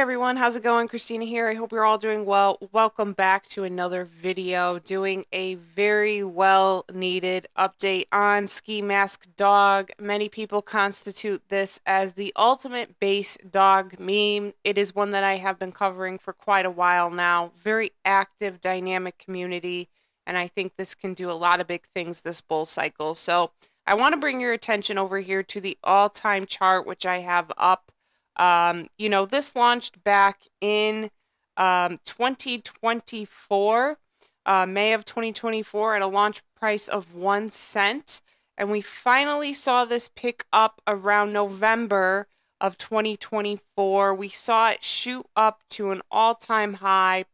Everyone, how's it going? Christina here. I hope you're all doing well. Welcome back to another video doing a very well needed update on Ski Mask Dog. Many people constitute this as the ultimate base dog meme. It is one that I have been covering for quite a while now. Very active, dynamic community, and I think this can do a lot of big things this bull cycle. So I want to bring your attention over here to the all-time chart, which I have up. This launched back in 2024, May of 2024, at a launch price of 1 cent. And we finally saw this pick up around November of 2024. We saw it shoot up to an all-time high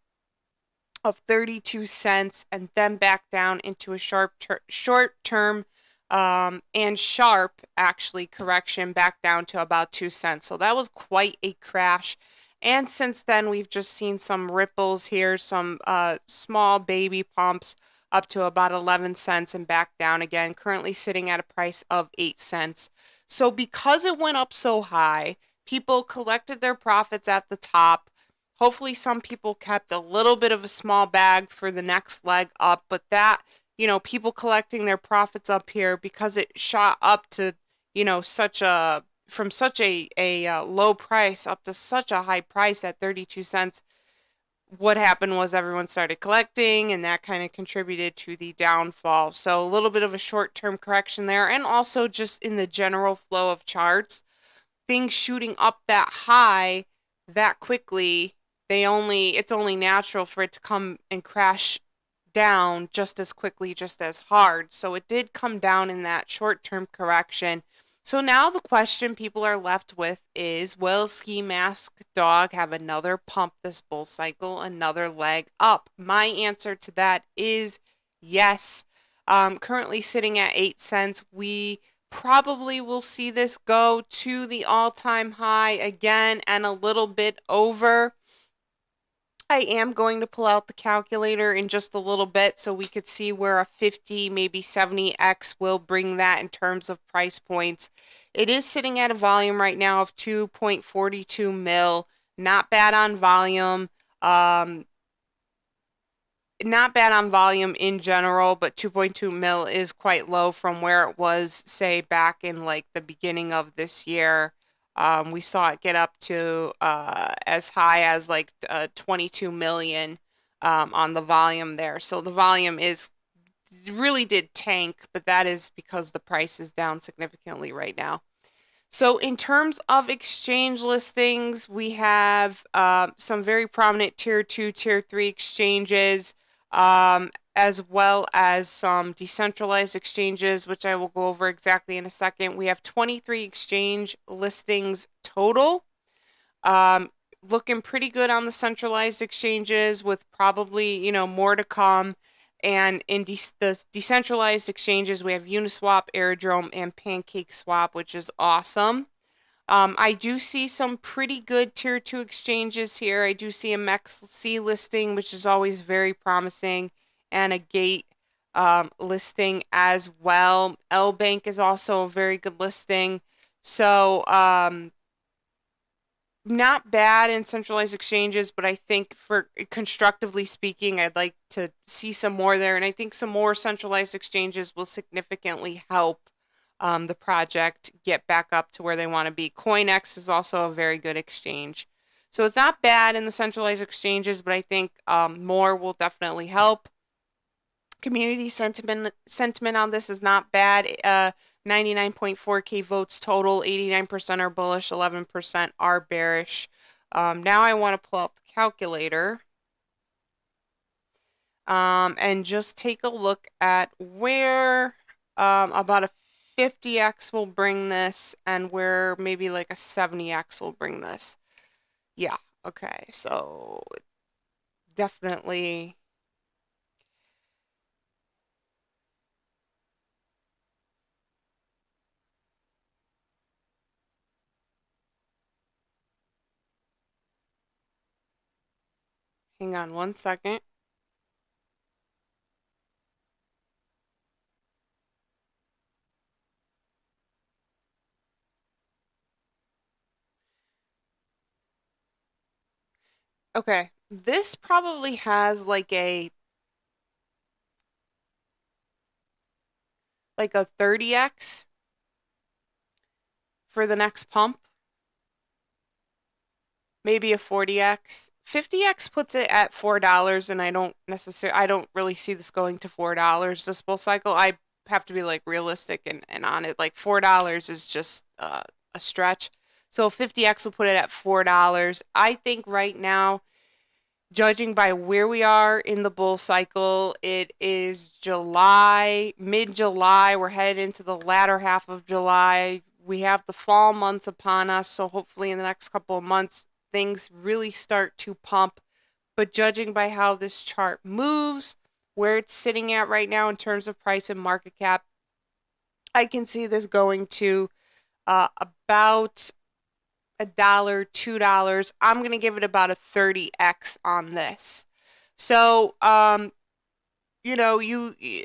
of 32 cents and then back down into a short-term and sharp actually correction back down to about 2 cents. So that was quite a crash. And since then, we've just seen some ripples here, some small baby pumps up to about 11 cents and back down again, currently sitting at a price of 8 cents. So because it went up so high, people collected their profits at the top. Hopefully some people kept a little bit of a small bag for the next leg up, but that, people collecting their profits up here because it shot up to, from such a low price up to such a high price at 32 cents. What happened was everyone started collecting, and that kind of contributed to the downfall. So a little bit of a short-term correction there, and also just in the general flow of charts, things shooting up that high that quickly, it's only natural for it to come and crash down just as quickly, just as hard. So it did come down in that short-term correction. So now the question people are left with is, will Ski Mask Dog have another pump this bull cycle, another leg up? My answer to that is yes. Currently sitting at 8 cents. We probably will see this go to the all-time high again and a little bit over. I am going to pull out the calculator in just a little bit so we could see where a 50, maybe 70x will bring that in terms of price points. It is sitting at a volume right now of 2.42 mil. Not bad on volume. Not bad on volume in general, but 2.2 mil is quite low from where it was, say, back in like the beginning of this year. We saw it get up to as high as like 22 million on the volume there. So the volume really did tank, but that is because the price is down significantly right now. So in terms of exchange listings, we have some very prominent tier 2, tier 3 exchanges, as well as some decentralized exchanges, which I will go over exactly in a second. We have 23 exchange listings total. Looking pretty good on the centralized exchanges, with probably, more to come. And in the decentralized exchanges, we have Uniswap, Airdrome, and PancakeSwap, which is awesome. I do see some pretty good tier 2 exchanges here. I do see a MEXC listing, which is always very promising, and a Gate listing as well. LBank is also a very good listing. So, not bad in centralized exchanges, but I think for constructively speaking, I'd like to see some more there. And I think some more centralized exchanges will significantly help the project get back up to where they want to be. CoinX is also a very good exchange. So it's not bad in the centralized exchanges, but I think more will definitely help. Community sentiment on this is not bad. 99.4K votes total, 89% are bullish, 11% are bearish. Now I want to pull up the calculator and just take a look at where about a 50x will bring this and where maybe like a 70x will bring this. Yeah, okay, so definitely. Hang on 1 second. Okay. This probably has like a 30x for the next pump, maybe a 40x. 50x puts it at $4, and I don't really see this going to $4 this bull cycle. I have to be like realistic and on it. Like $4 is just a stretch. So 50x will put it at $4. I think right now, judging by where we are in the bull cycle, it is July, mid-July. We're headed into the latter half of July. We have the fall months upon us, so hopefully in the next couple of months, things really start to pump. But judging by how this chart moves, where it's sitting at right now in terms of price and market cap, I can see this going to about $1, $2. I'm gonna give it about a 30x on this. So, you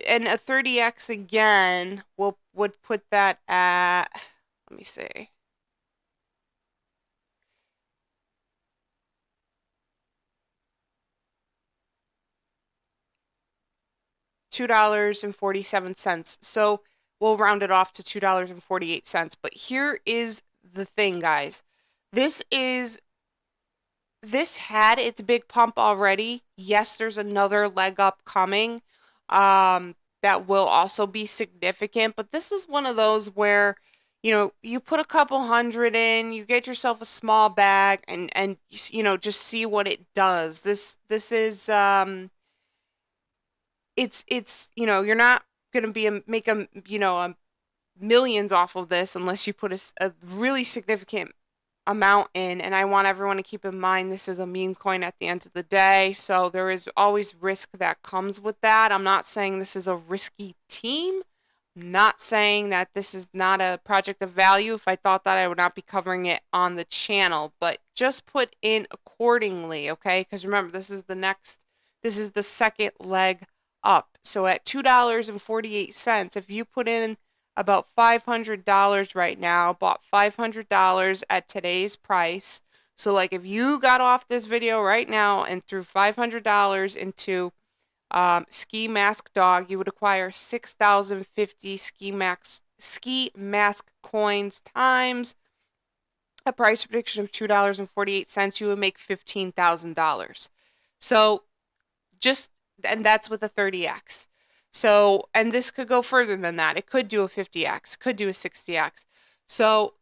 and a 30x again would put that at, let me see. $2.47. So we'll round it off to $2.48. But here is the thing, guys. This is this had its big pump already. Yes, there's another leg up coming. That will also be significant, but this is one of those where, you put a couple hundred in, you get yourself a small bag and just see what it does. This is you're not going to make a millions off of this unless you put a really significant amount in. And I want everyone to keep in mind this is a meme coin at the end of the day, so there is always risk that comes with that. I'm not saying this is a risky team. I'm not saying that this is not a project of value. If I thought that, I would not be covering it on the channel, but just put in accordingly, okay? Because remember, this is the second leg up. So at $2.48, if you put in about $500 right now, bought $500 at today's price. So like if you got off this video right now and threw $500 into ski mask dog, you would acquire 6,050 ski mask coins times a price prediction of $2.48. You would make $15,000. So and that's with a 30x. So, and this could go further than that. It could do a 50x, could do a 60x. So,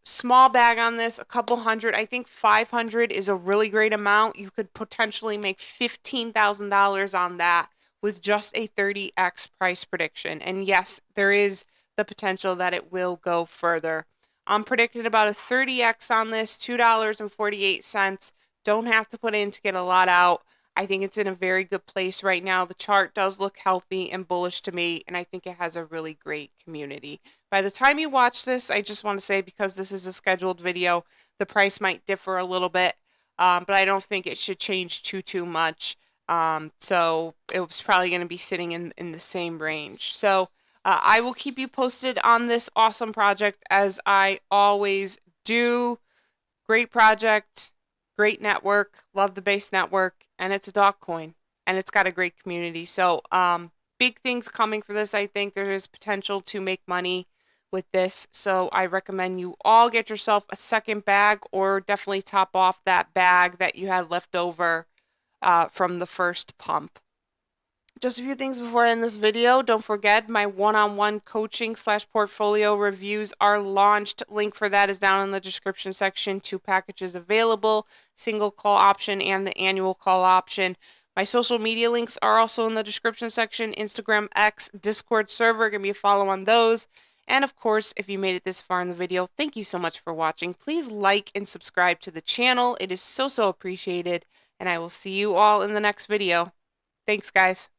small bag on this, a couple hundred. I think 500 is a really great amount. You could potentially make $15,000 on that with just a 30x price prediction. And yes, there is the potential that it will go further. I'm predicting about a 30x on this, $2.48. Don't have to put in to get a lot out. I think it's in a very good place right now. The chart does look healthy and bullish to me, and I think it has a really great community. By the time you watch this, I just want to say, because this is a scheduled video, the price might differ a little bit, but I don't think it should change too much. So it was probably going to be sitting in the same range. So I will keep you posted on this awesome project, as I always do. Great project. Great network, love the base network, and it's a dog coin, and it's got a great community. So, big things coming for this. I think there is potential to make money with this. So I recommend you all get yourself a second bag, or definitely top off that bag that you had left over from the first pump. Just a few things before I end this video. Don't forget, my one-on-one coaching / portfolio reviews are launched. Link for that is down in the description section. 2 packages available, single call option and the annual call option. My social media links are also in the description section. Instagram, X, Discord server. Give me a follow on those. And of course, if you made it this far in the video, thank you so much for watching. Please like and subscribe to the channel. It is so appreciated. And I will see you all in the next video. Thanks, guys.